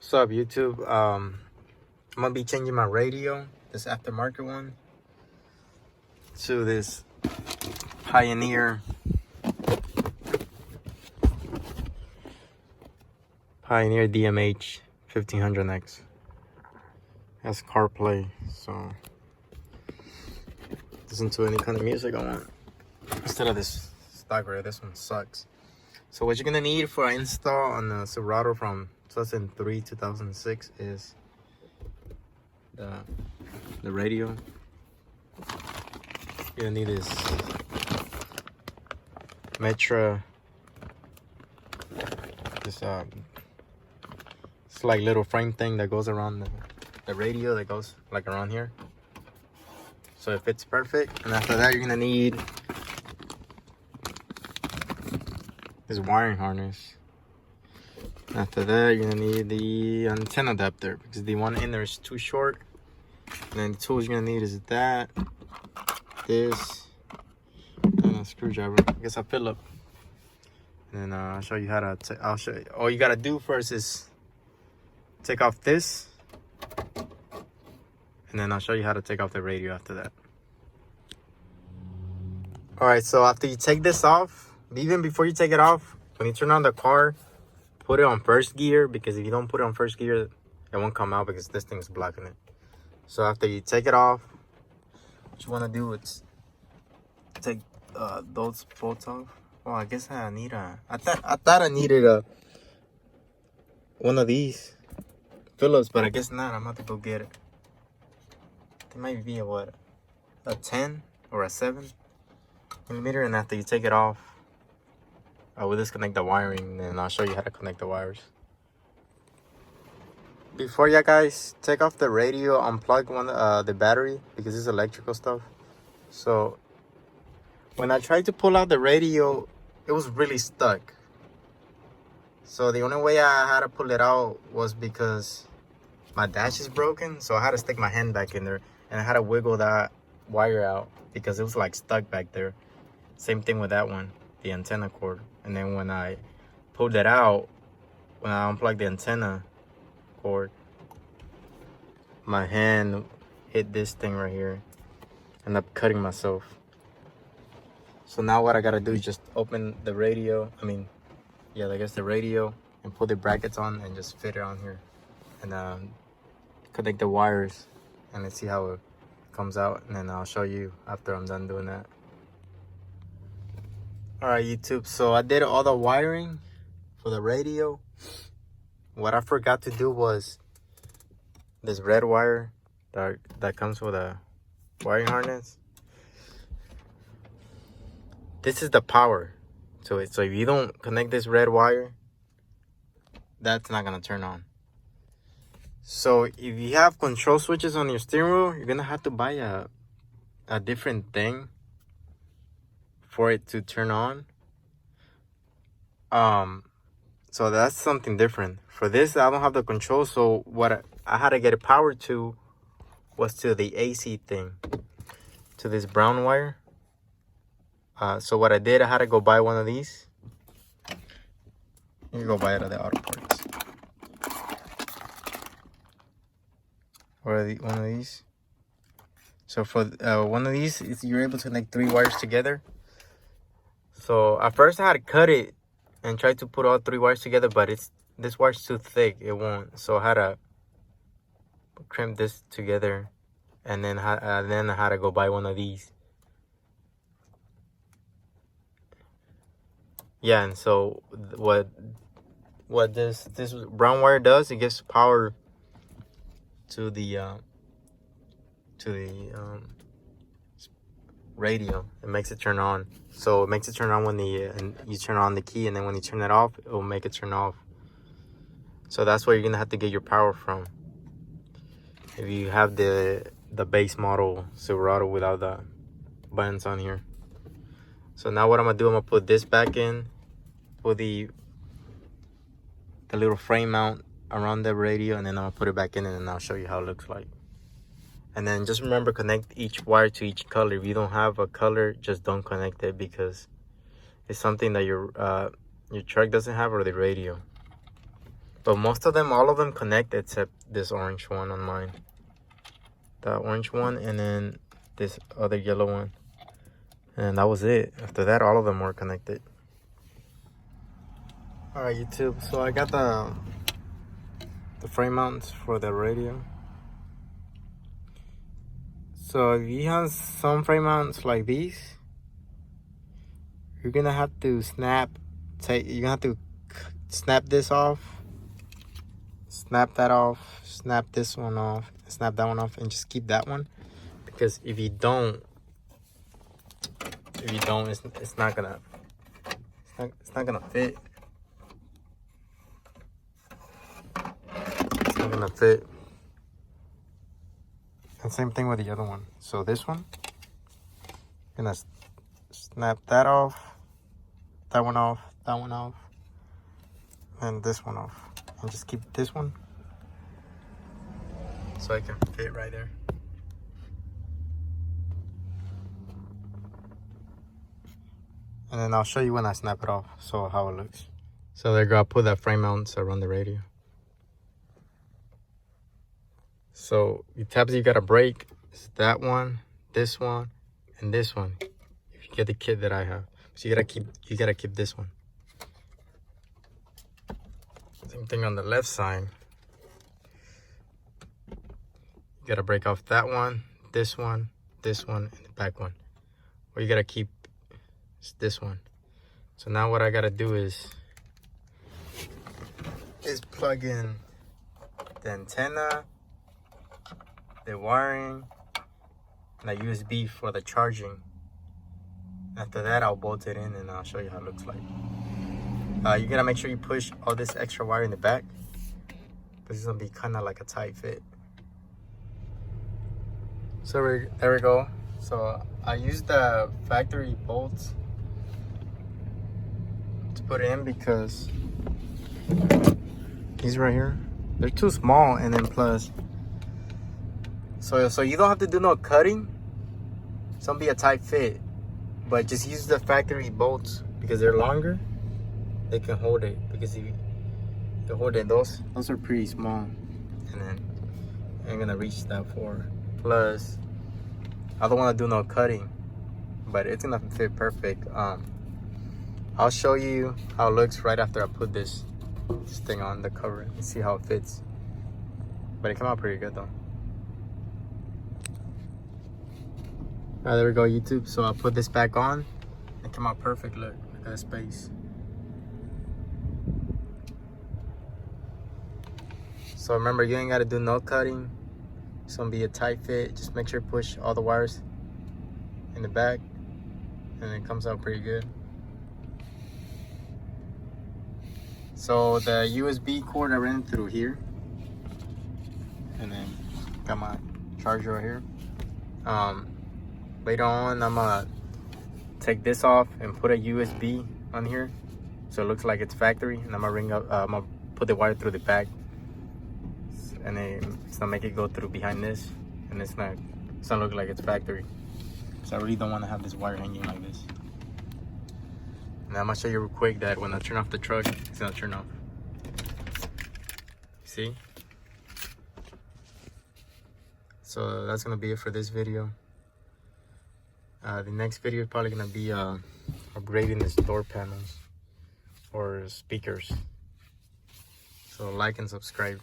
What's up, YouTube? I'm gonna be changing my radio, this aftermarket one, to this Pioneer DMH 1500X. Has CarPlay, so listen to any kind of music I want instead of this stock radio. This one sucks. So what you're gonna need for an install on the Silverado from 2003 2006 is the radio. You're gonna need this Metra, this it's like little frame thing that goes around the radio, that goes like around here, so it fits perfect. And after that, you're gonna need this wiring harness. After that, you're gonna need the antenna adapter because the one in there is too short. And then the tools you're gonna need is that, this, and a screwdriver. I guess I'll fill up. And then I'll show you how to. I'll show you. All you gotta do first is take off this, and then I'll show you how to take off the radio after that. All right. So after you take this off, even before you take it off, when you turn on the car, put it on first gear, because if you don't put it on first gear, it won't come out because this thing's blocking it. So after you take it off, what you want to do is take those bolts off. Oh, I guess I need I thought I needed one of these Phillips, but I guess not. I'm about to go get it. It might be a 10 or a 7 millimeter. And after you take it off, I will disconnect the wiring, and I'll show you how to connect the wires. Before you guys take off the radio, unplug the battery, because it's electrical stuff. So when I tried to pull out the radio, it was really stuck. So the only way I had to pull it out was because my dash is broken. So I had to stick my hand back in there, and I had to wiggle that wire out because it was like stuck back there. Same thing with that one, the antenna cord. And then when I pulled it out, when I unplugged the antenna cord, my hand hit this thing right here. Ended up cutting myself. So now what I gotta do is just open the radio. I guess the radio, and put the brackets on and just fit it on here, and connect the wires, and let's see how it comes out. And then I'll show you after I'm done doing that. All right, YouTube, so I did all the wiring for the radio. What I forgot to do was this red wire that comes with a wiring harness. This is the power to it. So if you don't connect this red wire, that's not gonna turn on. So if you have control switches on your steering wheel, you're gonna have to buy a different thing for it to turn on. So that's something different. For this, I don't have the control, so what I had to get it powered to was to the AC thing, to this brown wire. So what I did, I had to go buy one of these. You can go buy it at the auto parts. Or one of these. So for one of these, you're able to connect 3 wires together. So at first I had to cut it and try to put all 3 wires together, but this wire's too thick, it won't. So I had to crimp this together, and then I had to go buy one of these. Yeah, and so what this brown wire does, it gives power to the radio. It makes it turn on. So it makes it turn on when you turn on the key, and then when you turn it off, it will make it turn off. So that's where you're gonna have to get your power from if you have the base model Silverado without the buttons on here. So now what I'm gonna do, I'm gonna put this back in, put the little frame mount around the radio, and then I'm gonna put it back in, and then I'll show you how it looks like. And then just remember, connect each wire to each color. If you don't have a color, just don't connect it, because it's something that your truck doesn't have, or the radio. But most of them, all of them connect except this orange one on mine. That orange one, and then this other yellow one. And that was it. After that, all of them were connected. Alright, YouTube. So I got the frame mounts for the radio. So if you have some frame mounts like these, you're gonna have to snap this off, snap that off, snap this one off, snap that one off, and just keep that one. Because if you don't, it's not gonna fit. It's not gonna fit. And same thing with the other one. So this one, I'm gonna snap that off, that one off, and this one off, and just keep this one so I can fit right there. And then I'll show you when I snap it off, so how it looks. So there you go, I put that frame mounts around the radio. So the tabs you gotta break is that one, this one, and this one. If you get the kit that I have, so you gotta keep this one. Same thing on the left side. You gotta break off that one, and the back one. Or you gotta keep this one. So now what I gotta do is plug in the antenna, the wiring, and the USB for the charging. After that, I'll bolt it in and I'll show you how it looks like. You gotta make sure you push all this extra wire in the back, because it's gonna be kind of like a tight fit. So there we go. So I used the factory bolts to put in because these right here, they're too small, and then plus, so you don't have to do no cutting. It's gonna be a tight fit, but just use the factory bolts because they're longer. They can hold it, because if you hold it, those are pretty small, and then I'm gonna reach that for. Plus, I don't want to do no cutting, but it's gonna fit perfect. I'll show you how it looks right after I put this thing on the cover and see how it fits. But it came out pretty good though. Alright, there we go, YouTube. So I put this back on. It came out perfect. Look at that space. So remember, you ain't gotta do no cutting. It's gonna be a tight fit. Just make sure you push all the wires in the back, and it comes out pretty good. So the USB cord I ran through here, and then got my charger right here. Later on, I'm gonna take this off and put a USB on here, so it looks like it's factory. And I'm gonna put the wire through the back, and then it's gonna make it go through behind this, and it's gonna look like it's factory. So I really don't want to have this wire hanging like this. And I'm gonna show you real quick that when I turn off the truck, it's gonna turn off. See? So that's gonna be it for this video. The next video is probably gonna be upgrading these door panels or speakers. So like and subscribe.